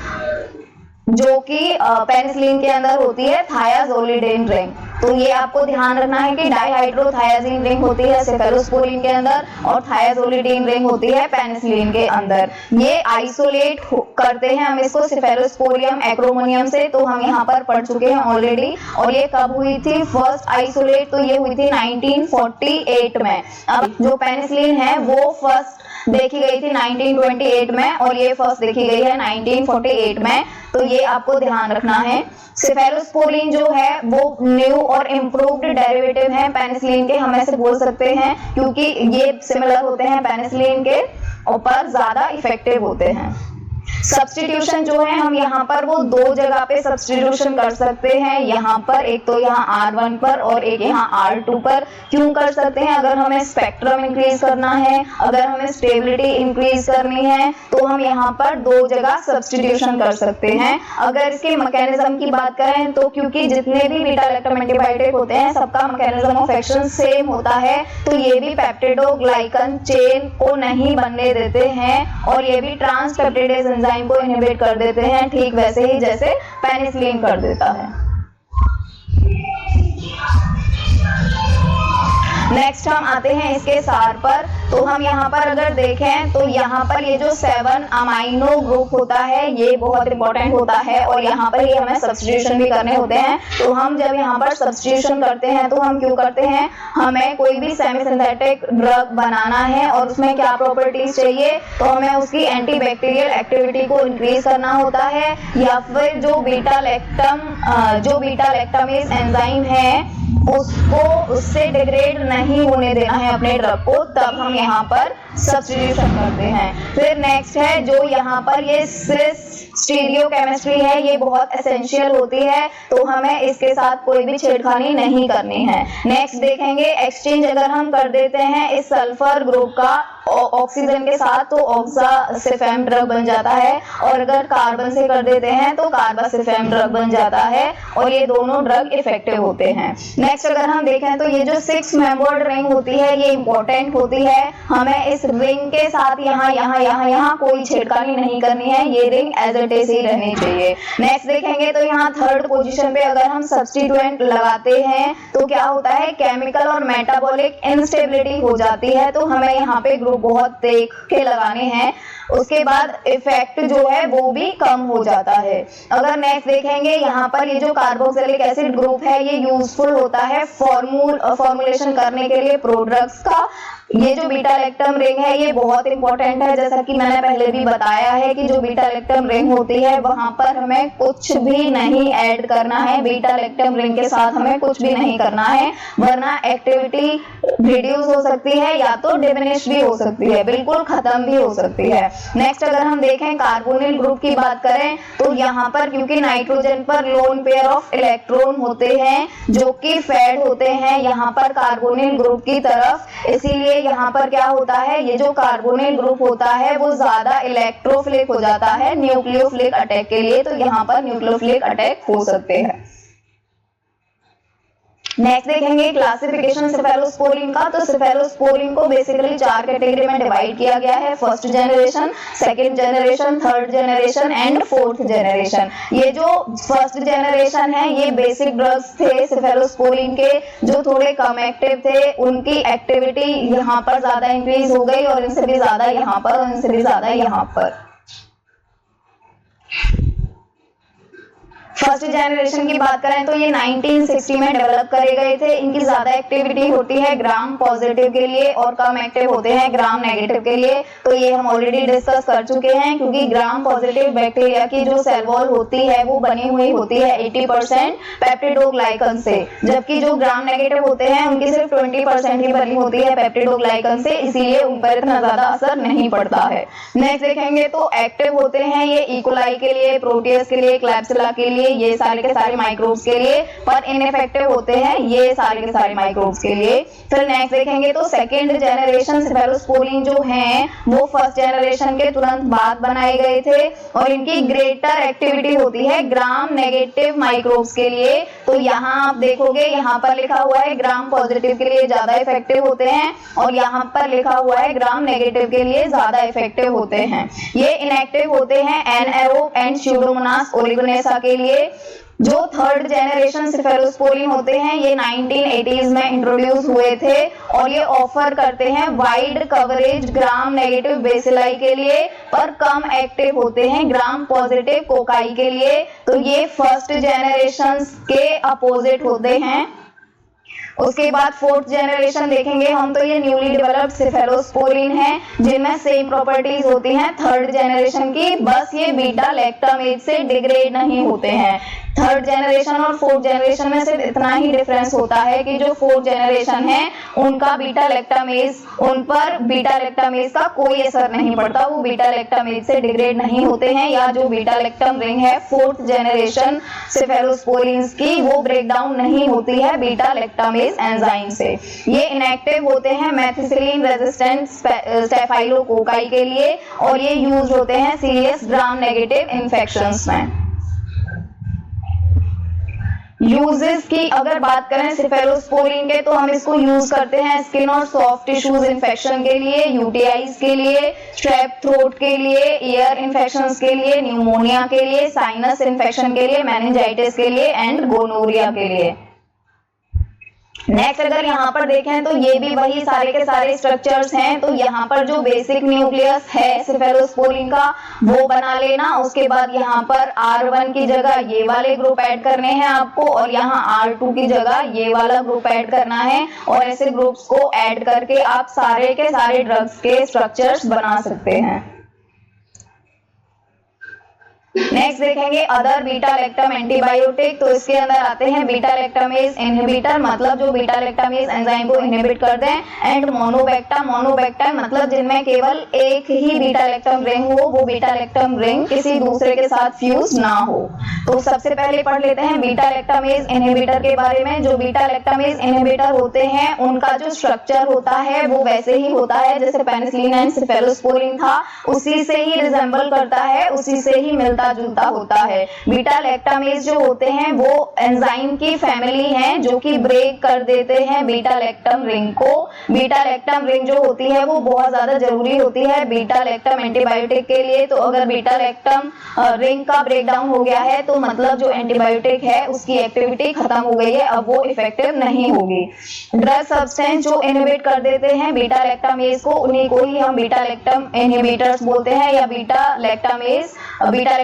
जो कि पेनिसिलिन के अंदर होती है थायाजोलिडेन रिंग। तो ये आपको ध्यान रखना है कि डाइहाइड्रोथायाजीन रिंग होती है सेफेलोस्पोरिन के अंदर और थायाजोलिडेन रिंग होती है पेनिसिलिन के अंदर। ये आइसोलेट करते हैं हम इसको सेफेलोस्पोरियम एक्रोमोनियम से, तो हम यहाँ पर पढ़ चुके हैं ऑलरेडी। और ये कब हुई थी फर्स्ट आइसोलेट, तो ये हुई थी 1948 में। अब जो पेनिसिलिन है वो फर्स्ट देखी गई थी 1928 में और ये फर्स्ट देखी गई है 1948 में, तो ये आपको ध्यान रखना है। सेफेलोस्पोरिन जो है वो न्यू और इम्प्रूव्ड डेरिवेटिव है पेनिसिलिन के, हम ऐसे बोल सकते हैं क्योंकि ये सिमिलर होते हैं पेनिसिलिन के ऊपर, ज्यादा इफेक्टिव होते हैं। सब्स्टिट्यूशन जो है हम यहाँ पर वो 2 जगह पे सब्स्टिट्यूशन कर सकते हैं, यहाँ पर एक तो यहाँ R1 पर और एक यहाँ R2 पर। क्यों कर सकते हैं, अगर हमें स्पेक्ट्रम इंक्रीज करना है, अगर हमें स्टेबिलिटी इंक्रीज करनी है, तो हम यहाँ पर 2 जगह सब्स्टिट्यूशन कर सकते हैं। अगर इसके मैकेनिज्म की बात करें तो क्योंकि जितने भी बीटा लैक्टम एंटीबायोटिक होते हैं सबका मैकेनिज्म ऑफ एक्शन सेम होता है, तो ये भी पेप्टिडोग्लाइकन चेन को नहीं बनने देते हैं और ये भी ट्रांसपेप्टिडेज एंजाइम को इनहिबिट कर देते हैं, ठीक वैसे ही जैसे पेनिसिलिन कर देता है। नेक्स्ट हम आते हैं इसके सार पर। तो हम यहाँ पर अगर देखें तो यहाँ पर ये जो 7 अमाइनो ग्रुप होता है ये बहुत इंपॉर्टेंट होता है और यहाँ पर ये हमें सब्स्टिट्यूशन भी करने होते हैं। तो हम जब यहाँ पर सब्स्टिट्यूशन करते हैं तो हम क्यों करते हैं, हमें कोई भी सेमी सिंथेटिक ड्रग बनाना है और उसमें क्या प्रॉपर्टीज चाहिए, तो हमें उसकी एंटीबैक्टीरियल एक्टिविटी को इंक्रीज करना होता है या फिर जो बीटा लैक्टामेज एंजाइम है उसको उससे डिग्रेड नहीं होने देना है अपने ड्रग को, तब हम यहाँ पर सब्स्टिट्यूशन करते हैं। फिर नेक्स्ट है जो यहाँ पर ये स्टीरियो केमिस्ट्री है, ये बहुत एसेंशियल होती है, तो हमें इसके साथ कोई भी छेड़खानी नहीं करनी है। नेक्स्ट देखेंगे एक्सचेंज अगर हम कर देते हैं इस सल्फर ग्रुप का ऑक्सीजन के साथ तो ऑक्सासिफेम ड्रग बन जाता है, और अगर कार्बन से कर देते हैं तो कार्बासिफेम ड्रग बन जाता है और ये दोनों ड्रग इफेक्टिव होते हैं। नेक्स्ट अगर हम देखें तो ये जो 6 मेंबर्ड रिंग होती है ये इंपॉर्टेंट होती है, हमें इस रिंग के साथ यहाँ कोई छेड़खानी नहीं करनी है, ये रिंग एज इट इज ही रहनी चाहिए। नेक्स्ट देखेंगे तो यहाँ 3rd पोजीशन पे अगर हम सब्स्टिट्यूएंट लगाते हैं तो क्या होता है, केमिकल और मेटाबॉलिक इनस्टेबिलिटी हो जाती है, तो हमें यहाँ पे ग्रुप बहुत देख के लगाने हैं, उसके बाद इफेक्ट जो है वो भी कम हो जाता है। अगर नेक्स्ट देखेंगे यहाँ पर ये जो कार्बोक्सिलिक एसिड ग्रुप है ये यूजफुल होता है फॉर्मुलेशन करने के लिए प्रोडक्ट्स का। ये जो बीटा लैक्टम रिंग है ये बहुत इंपॉर्टेंट है, जैसा कि मैंने पहले भी बताया है कि जो बीटा लैक्टम रिंग होती है वहां पर हमें कुछ भी नहीं ऐड करना है, बीटा लैक्टम रिंग के साथ हमें कुछ भी नहीं करना है, वरना एक्टिविटी रिड्यूस हो सकती है या तो डिमिनिश भी हो सकती है, बिल्कुल खत्म भी हो सकती है। नेक्स्ट अगर हम देखें कार्बोनिल ग्रुप की बात करें तो यहाँ पर क्योंकि नाइट्रोजन पर लोन पेयर ऑफ इलेक्ट्रॉन होते हैं जो कि फेड होते हैं यहाँ पर कार्बोनिल ग्रुप की तरफ, इसीलिए यहाँ पर क्या होता है, ये जो कार्बोनिल ग्रुप होता है वो ज्यादा इलेक्ट्रोफिलिक हो जाता है न्यूक्लियोफिलिक अटैक के लिए, तो यहाँ पर न्यूक्लियोफिलिक अटैक हो सकते हैं। नेक्स्ट देखेंगे क्लासिफिकेशन सेफेलोस्पोरिन का। तो सेफेलोस्पोरिन को बेसिकली 4 कैटेगरी में डिवाइड किया गया है, first generation, second generation, third generation and fourth generation. ये जो फर्स्ट जनरेशन है ये बेसिक ड्रग्स थे सेफेलोस्पोरिन के जो थोड़े कम एक्टिव थे, उनकी एक्टिविटी यहाँ पर ज्यादा इंक्रीज हो गई और इनसे भी ज्यादा यहाँ पर और इनसे भी ज्यादा यहाँ पर। फर्स्ट जनरेशन की बात करें तो ये 1960 में डेवलप करे गए थे। इनकी ज्यादा एक्टिविटी होती है ग्राम पॉजिटिव के लिए और कम एक्टिव होते हैं ग्राम नेगेटिव के लिए। तो ये हम ऑलरेडी डिस्कस कर चुके हैं, क्योंकि ग्राम पॉजिटिव बैक्टीरिया की जो सेल वॉल होती है वो बनी हुई होती है 80% पेप्टिडोग्लाइकन से, जबकि जो ग्राम नेगेटिव होते हैं उनकी सिर्फ 20% ही बनी होती है पेप्टिडोग्लाइकन से, इसीलिए उन पर इतना ज्यादा असर नहीं पड़ता है। नेक्स्ट देखेंगे तो एक्टिव होते हैं ये इकोलाई के लिए, प्रोटियस के लिए, क्लैप्सिला के लिए, ये सारे के सारे माइक्रोब्स के लिए, पर इनइफेक्टिव होते हैं ये सारे के सारे माइक्रोब्स के लिए। फिर नेक्स्ट देखेंगे तो सेकंड जनरेशन सेफेलोस्पोरिन जो हैं वो फर्स्ट जनरेशन के तुरंत बाद बनाए गए थे और इनकी ग्रेटर एक्टिविटी होती है ग्राम नेगेटिव माइक्रोब्स के लिए। तो यहाँ आप देखोगे यहाँ पर लिखा हुआ है ग्राम पॉजिटिव के लिए ज्यादा इफेक्टिव होते हैं और यहाँ पर लिखा हुआ है ग्राम नेगेटिव के लिए ज्यादा इफेक्टिव होते हैं। ये इनएक्टिव होते हैं एनाएरोब एंड स्यूडोमोनास ओलिगोनेसा के लिए। जो थर्ड जनरेशन सेफेलोस्पोरिन होते हैं ये 1980s में इंट्रोड्यूस हुए थे और ये ऑफर करते हैं wide coverage gram negative bacilli के लिए, पर कम एक्टिव होते हैं ग्राम पॉजिटिव कोकाई के लिए। तो ये फर्स्ट जनरेशन के अपोजिट होते हैं। उसके बाद फोर्थ जनरेशन देखेंगे हम तो ये न्यूली डेवलप्ड सेफेलोस्पोरिन है जिनमें सेम प्रॉपर्टीज होती हैं थर्ड जनरेशन की, बस ये बीटा लैक्टामेज से डिग्रेड नहीं होते हैं। थर्ड जनरेशन और फोर्थ जनरेशन में सिर्फ इतना ही डिफरेंस होता है कि जो फोर्थ जनरेशन है उनका बीटा लैक्टामेज, उन पर बीटा लैक्टामेज का कोई असर नहीं पड़ता, वो बीटा लैक्टामेज से डिग्रेड नहीं होते हैं, या जो बीटा लैक्टम रिंग है फोर्थ जनरेशन सेफेलोस्पोरिन्स की वो ब्रेक डाउन नहीं होती है बीटा लैक्टामेज एंजाइम से। ये इनएक्टिव होते हैं मेथिसिलिन रेजिस्टेंट स्टेफाइलोकोकाई के लिए और ये यूज होते हैं सीरियस ग्राम नेगेटिव इन्फेक्शंस में। यूजेस की अगर बात करें सेफेलोस्पोरिन के तो हम इसको यूज करते हैं स्किन और सॉफ्ट टिश्यूज इन्फेक्शन के लिए, यूटीआईज के लिए, स्ट्रेप थ्रोट के लिए, ईयर इन्फेक्शंस के लिए, न्यूमोनिया के लिए, साइनस इन्फेक्शन के लिए, मेनिंजाइटिस के लिए एंड गोनोरिया के लिए। नेक्स्ट अगर यहाँ पर देखें तो ये भी वही सारे के सारे स्ट्रक्चर्स हैं। तो यहाँ पर जो बेसिक न्यूक्लियस है सेफेलोस्पोरिन का वो बना लेना, उसके बाद यहाँ पर R1 की जगह ये वाले ग्रुप ऐड करने हैं आपको और यहाँ R2 की जगह ये वाला ग्रुप ऐड करना है और ऐसे ग्रुप्स को ऐड करके आप सारे के सारे ड्रग्स के स्ट्रक्चर्स बना सकते हैं। नेक्स्ट देखेंगे अदर बीटा लैक्टम एंटीबायोटिक। तो इसके अंदर आते हैं बीटा लैक्टामेज इनहिबिटर, मतलब जो बीटा लैक्टामेज एंजाइम को इनहिबिट कर दें, एंड मोनोबेक्टा, मोनोबेक्टा मतलब जिनमें केवल एक ही बीटा लैक्टम रिंग हो, वो बीटा लैक्टम रिंग किसी दूसरे के साथ फ्यूज ना हो। तो सबसे पहले पढ़ लेते हैं बीटा लैक्टामेज इनहिबिटर के बारे में। जो बीटा लैक्टामेज इनहिबिटर होते हैं उनका जो स्ट्रक्चर होता है वो वैसे ही होता है जैसे पेनिसिलिन एंड सेफेलोस्पोरिन था, उसी से ही रिजेंबल करता है, उसी से ही मिलता जुलता होता है। बीटा लैक्टामेज जो होते हैं वो एंजाइम की फैमिली है जो कि ब्रेक कर देते हैं बीटा लैक्टम रिंग को। बीटा लैक्टम रिंग जो होती है वो बहुत ज्यादा जरूरी होती है बीटा लैक्टम एंटीबायोटिक के लिए। तो अगर बीटा लैक्टम रिंग का ब्रेकडाउन हो गया है तो मतलब जो एंटीबायोटिक है उसकी एक्टिविटी खत्म हो गई है, अब वो इफेक्टिव नहीं होगी। ड्रग सब्सटेंस जो इनहिबिट कर देते हैं बीटा लैक्टामेज को, उन्हीं को ही हम बीटा लैक्टम इनहिबिटर्स बोलते हैं या बीटा लैक्टामेज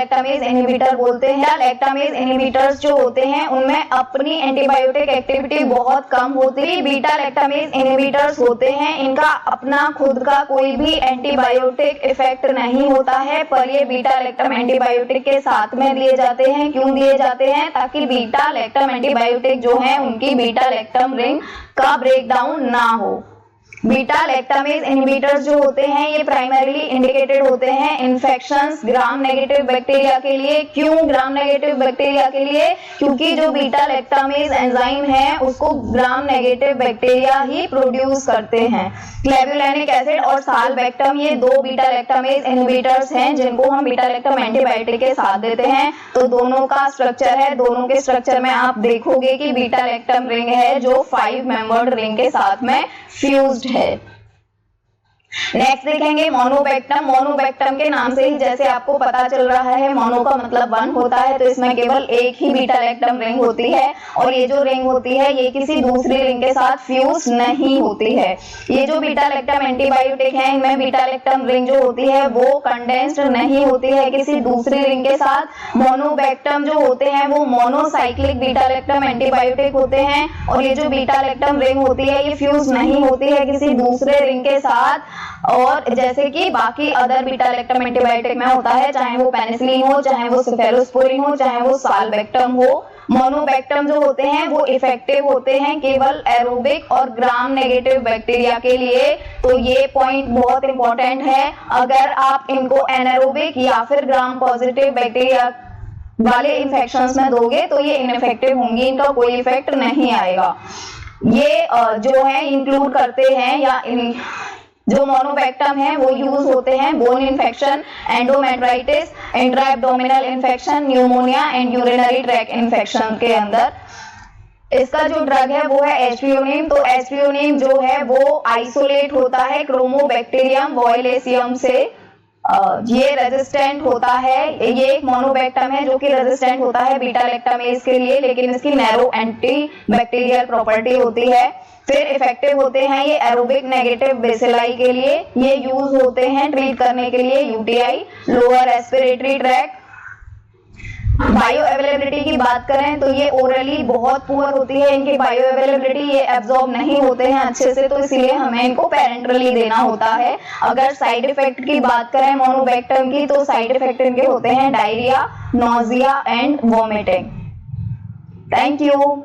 इनहिबिटर बोलते हैं। लैक्टामेज इनहिबिटर्स जो होते हैं उनमें अपनी एंटीबायोटिक एक्टिविटी बहुत कम होती है। बीटा लैक्टामेज इनहिबिटर्स होते हैं इनका अपना खुद का कोई भी एंटीबायोटिक इफेक्ट नहीं होता है, पर ये बीटा लैक्टम एंटीबायोटिक के साथ में दिए जाते हैं। क्यों दिए जाते हैं? ताकि बीटा लैक्टम एंटीबायोटिक जो है उनकी बीटा लैक्टम रिंग का ब्रेकडाउन ना हो। बीटा लैक्टामेज इनहिबिटर्स जो होते हैं ये प्राइमरीली इंडिकेटेड होते हैं इन्फेक्शंस ग्राम नेगेटिव बैक्टीरिया के लिए। क्यों ग्राम नेगेटिव बैक्टीरिया के लिए? क्योंकि जो बीटा लैक्टामेज एंजाइम है उसको ग्राम नेगेटिव बैक्टीरिया ही प्रोड्यूस करते हैं। क्लेवुलानिक एसिड और साल्बेक्टम ये दो बीटा लैक्टामेज इनहिबिटर्स हैं जिनको हम बीटा लैक्टम एंटीबायोटिक के साथ देते हैं। तो दोनों का स्ट्रक्चर है, दोनों के स्ट्रक्चर में आप देखोगे कि बीटा लैक्टम रिंग है जो 5 मेंबर्ड रिंग के साथ में फ्यूज्ड है। नेक्स्ट देखेंगे मोनोबैक्टम। मोनोबैक्टम के नाम से ही जैसे आपको पता चल रहा है मोनो का मतलब 1 होता है, तो इसमें केवल एक ही बीटा लैक्टम रिंग होती है और ये जो रिंग होती है ये किसी दूसरी रिंग के साथ फ्यूज नहीं होती है। ये जो बीटा लैक्टम एंटीबायोटिक है इनमें बीटा लैक्टम रिंग जो होती है वो कंडेंस्ड नहीं होती है किसी दूसरी रिंग के साथ। मोनोबैक्टम जो होते हैं वो मोनोसाइक्लिक बीटा लैक्टम एंटीबायोटिक होते हैं और ये जो बीटा लैक्टम रिंग होती है ये फ्यूज नहीं होती है किसी दूसरे रिंग के साथ। और जैसे कि बाकी अदर बीटा लैक्टम एंटीबायोटिक में होता है, चाहे वो पेनिसिलिन हो, चाहे वो सेफेलोस्पोरिन हो, चाहे वो साल्बेक्टम हो। मोनोबैक्टम जो होते हैं वो इफेक्टिव होते हैं केवल एरोबिक और ग्राम नेगेटिव बैक्टीरिया के लिए। तो ये पॉइंट बहुत इंपॉर्टेंट है। अगर आप इनको एनारोबिक या फिर ग्राम पॉजिटिव बैक्टीरिया वाले इंफेक्शंस में दोगे तो ये इनइफेक्टिव होंगी, इनका कोई इफेक्ट नहीं आएगा। ये जो है इंक्लूड करते हैं या जो मोनोबैक्टम है वो यूज होते हैं bone infection, endometritis, intra abdominal infection, pneumonia and urinary tract infection के अंदर। इसका जो ड्रग है वो है एस्ट्रियोनिम। तो एस्ट्रियोनिम जो है वो आइसोलेट होता है क्रोमोबैक्टीरियम वॉयलेसियम से। ये रेजिस्टेंट होता है, ये एक मोनोबैक्टम है जो कि रेजिस्टेंट होता है बीटा लैक्टामेज के लिए, लेकिन इसकी नैरो एंटी बैक्टीरियल प्रॉपर्टी होती है। फिर इफेक्टिव होते हैं ये एरोबिक नेगेटिव बेसिलाई के लिए। ये यूज होते हैं ट्रीट करने के लिए UTI, lower respiratory tract. Bio availability की बात करें तो ये ओरली बहुत पुअर होती है इनकी बायो अवेलेबिलिटी, ये एब्जॉर्ब नहीं होते हैं अच्छे से, तो इसलिए हमें इनको पेरेंटरली देना होता है। अगर साइड इफेक्ट की बात करें मोनोबैक्टम की तो साइड इफेक्ट इनके होते हैं diarrhoea, nausea and vomiting. Thank you.